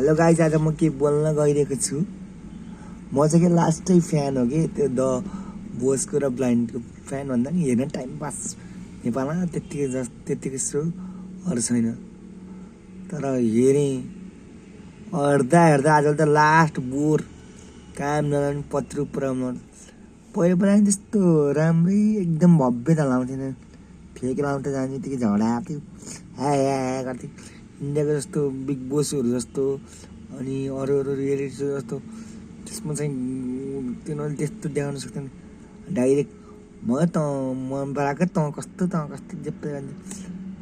Hello guys, आज म के बोल्न गइरहेको छु। म चाहिँ के लास्टै फ्यान हो कि त्यो द बोसको र ब्लाइन्डको फ्यान भन्दा नि हेर्न टाइम पास नेपालमा त्यत्तिकै छु, अरू छैन। तर हेरेँ हेर्दा आज त लास्ट बोर काम नलाउने पत्रु पुऱ्याउनु। पहिला पहिला त्यस्तो राम्रै एकदम भव्यता लाउँथेन, फेक लाउँदै जाने बित्तिकै झगडा आएको ह्या गर्थ्यो। इन्डियाको जस्तो बिग बोसहरू जस्तो अनि अरू रियालिटी सो जस्तो त्यसमा चाहिँ तिनीहरूले त्यस्तो देखाउन सक्दैन। डाइरेक्ट मन पराएको तँ कस्तो जेप्पै जान्छ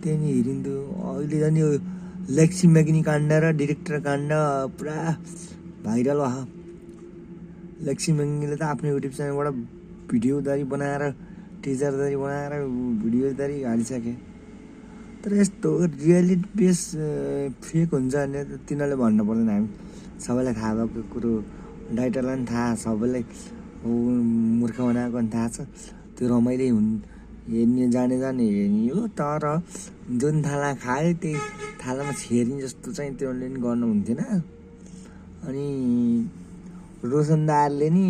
त्यही नि हेरिन्थ्यो। अहिले झन् यो लेक्सी म्यागिनी काण्ड र डिरेक्टर काण्ड पुरा भाइरल भयो। लेक्सी म्यागिनीले त आफ्नो युट्युब च्यानलबाट भिडियोदारी बनाएर टिजरदारी बनाएर भिडियोदारी हालिसके। तर यस्तो रियालिटी बेस फेक हुन्छ भने तिनीहरूले भन्नु पर्दैन। हामी सबैलाई थाहा भएको कुरो, डाइटरलाई पनि थाहा, सबैलाई मूर्ख बनाएको पनि थाहा छ। त्यो रमाइलो हेर्ने जाने हेर्ने हो। तर जुन थाला खायो त्यही थालामा छेर्ने जस्तो चाहिँ तिनीहरूले नि गर्नु हुन्थेन। अनि रोशन दारले नि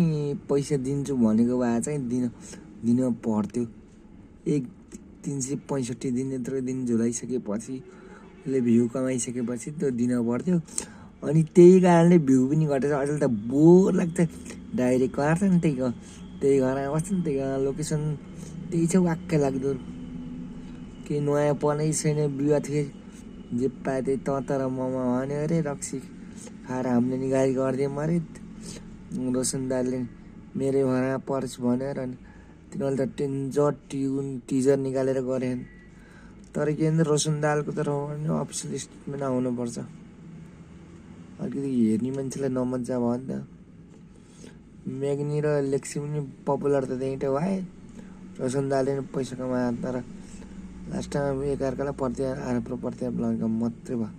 पैसा दिन्छु भनेको भए चाहिँ दिन पर्थ्यो। 365 दिन यत्रो दिन झुलाइसकेपछि उसले भ्यू कमाइसकेपछि त्यो दिन पर्थ्यो। अनि त्यही कारणले भ्यू पनि घटेछ। अहिले त बोर लाग्छ, डाइरेक्ट गर्छ नि त्यही घरमा बस्छ नि, त्यही घरमा लोकेसन त्यही छ, वाक्कै लाग्दो केही नयाँ पनै छैन। बिहा थियो जे पाए त्यही तर ममा भन्यो अरे रक्सी खाएर हामीले नि गाली गरिदियौँ अरे। रोशन दारले मेरै घरमा पर्छ भनेर अनि तिनीहरूले त टिजर निकालेर गरे। तर के भन्छ रोशन दालको त अफिसियल स्टेटमेन्ट आउनुपर्छ। अलिकति हेर्ने मान्छेलाई नमजा भयो नि त। म्याग्नी र लेक्सी पनि पपुलर त त्यहीँटै भए, रोशन दालले पनि पैसा कमायो। तर लास्टमा एकअर्कालाई प्रत्यारोप लगाएको मात्रै भयो।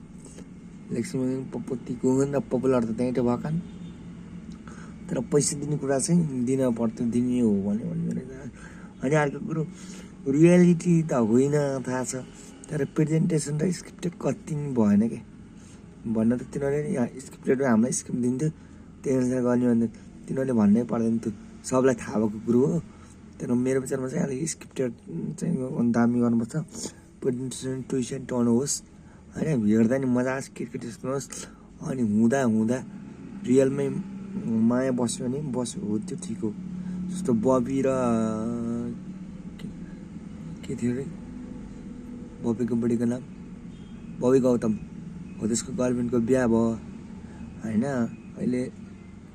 लेक्सी म्याग्नी पपुत्तीको पपुलर त त्यहीँटै भएका। तर पैसा दिने कुरा चाहिँ दिन पर्थ्यो, दिने हो भने अनि अर्को कुरो रियालिटी त होइन थाहा छ। तर प्रेजेन्टेसन र स्क्रिप्टेड कति नि भएन क्या भन्न त। तिनीहरूले स्क्रिप्टेड हामीलाई स्क्रिप्ट दिन्थ्यो, त्यही अनुसार गर्ने भन्थ्यो। तिनीहरूले भन्नै पर्दैन, त्यो सबलाई थाहा भएको कुरो हो। तर मेरो विचारमा चाहिँ अलिक स्क्रिप्टेड चाहिँ दामी गर्नुपर्छ। प्रेजेन्टेसन ट्विस्ट एन्ड टर्न होस् होइन, हेर्दा नि मजा आओस्, क्रिकेट जस्तो होस्। अनि हुँदा रियलमै माया बस्यो भने हो, त्यो ठिक हो। जस्तो बबी र के थियो अरे बबीको बुढीको नाम बबी गौतम हो, त्यसको गर्लफ्रेन्डको बिहा भयो होइन। अहिले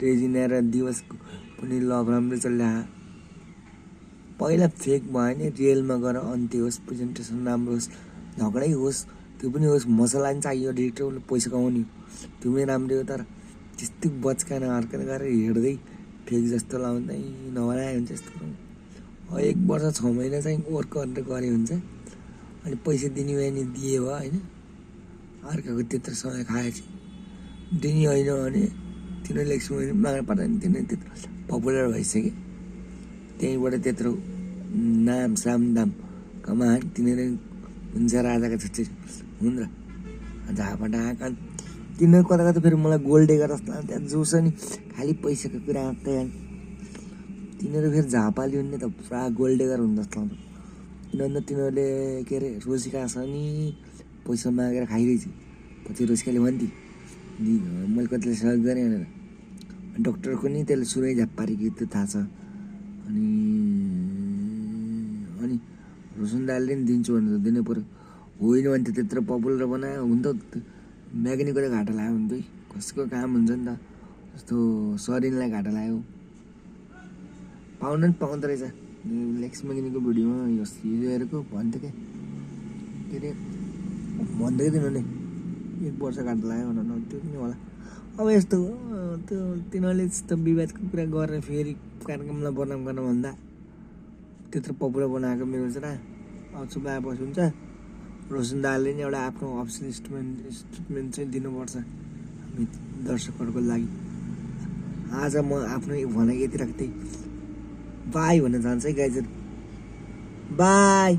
रेजिना र दिवसको पनि लभ राम्रै चलिरहेको। पहिला फेक भयो भने रियलमा गएर अन्त्य होस्, प्रेजेन्टेसन राम्रो होस्, झगडै होस्, त्यो पनि होस्। मसला पनि चाहियो, डिरेक्टरले पैसा कमाउने, त्यो पनि राम्रै हो। तर त्यस्तो बचकाना हर्कत गरेर हेर्दै फेक जस्तो लाउँदै नबनाए हुन्छ। यस्तो 1 वर्ष 6 महिना चाहिँ वर्क गरेर गरे हुन्छ। अनि पैसा दिने भयो भने दिए भयो होइन। अर्काको त्यत्रो समय खाएछ दिने होइन भने तिनीहरूले एकछिन माग्नु पर्दैन। तिनीहरू त्यत्रो पपुलर भइसक्यो, त्यहीँबाट त्यत्रो नाम साम दाम कमाए। तिनीहरू हुन्छ राजाको छुट्टी हुन् र झापा ढाका। तिनीहरू कता फेरि मलाई गोल्डेगर जस्तो लाग्छ। त्यहाँ जो छ नि खालि पैसाको कुरा आँट्दै जाने। तिनीहरू फेरि झापा ल्याउने त पुरा गोल्डेगर हुन् जस्तो लाग्छ। किनभने तिनीहरूले के अरे रोसिका छ नि पैसा मागेर खाइरहेछ। पछि रोसिकाले भन्थे मैले कतिलाई सहयोग गरेँ भनेर। डक्टरको नि त्यसले सुरै झाप्पारेको त्यो थाहा छ। अनि रोशन दालले नि दिन्छु भने त दिनै पऱ्यो। होइन भने त त्यत्रो पपुलर बनायो हुन त। म्याग्नीको त घाटा लाग्यो हुन्थ्यो, कसैको काम हुन्छ नि त। जस्तो सरिनलाई घाटा लाग्यो, पाउन नि पाउँदो रहेछ। लेक्स म्याग्नीको भिडियोमा हेरेको भन्थ्यो क्या के अरे भन्थ्यो कि तिनीहरूले 1 वर्ष घाटा लाग्यो भनेर। त्यो पनि होला। अब यस्तो त्यो तिनीहरूले यस्तो विवादको कुरा गरेर फेरि कार्यक्रमलाई बदनाम गर्न भन्दा त्यत्रो पपुलर बनाएको मेरो चाहिँ अब चुप आएपछि हुन्छ। रोशन दालले नि एउटा आफ्नो अफिसियल स्टेटमेन्ट चाहिँ दिनुपर्छ हामी दर्शकहरूको लागि। आज म आफ्नो भनाइ यति राख्दै बाई भन्न चाहन्छु है गाइजहरू, बाई।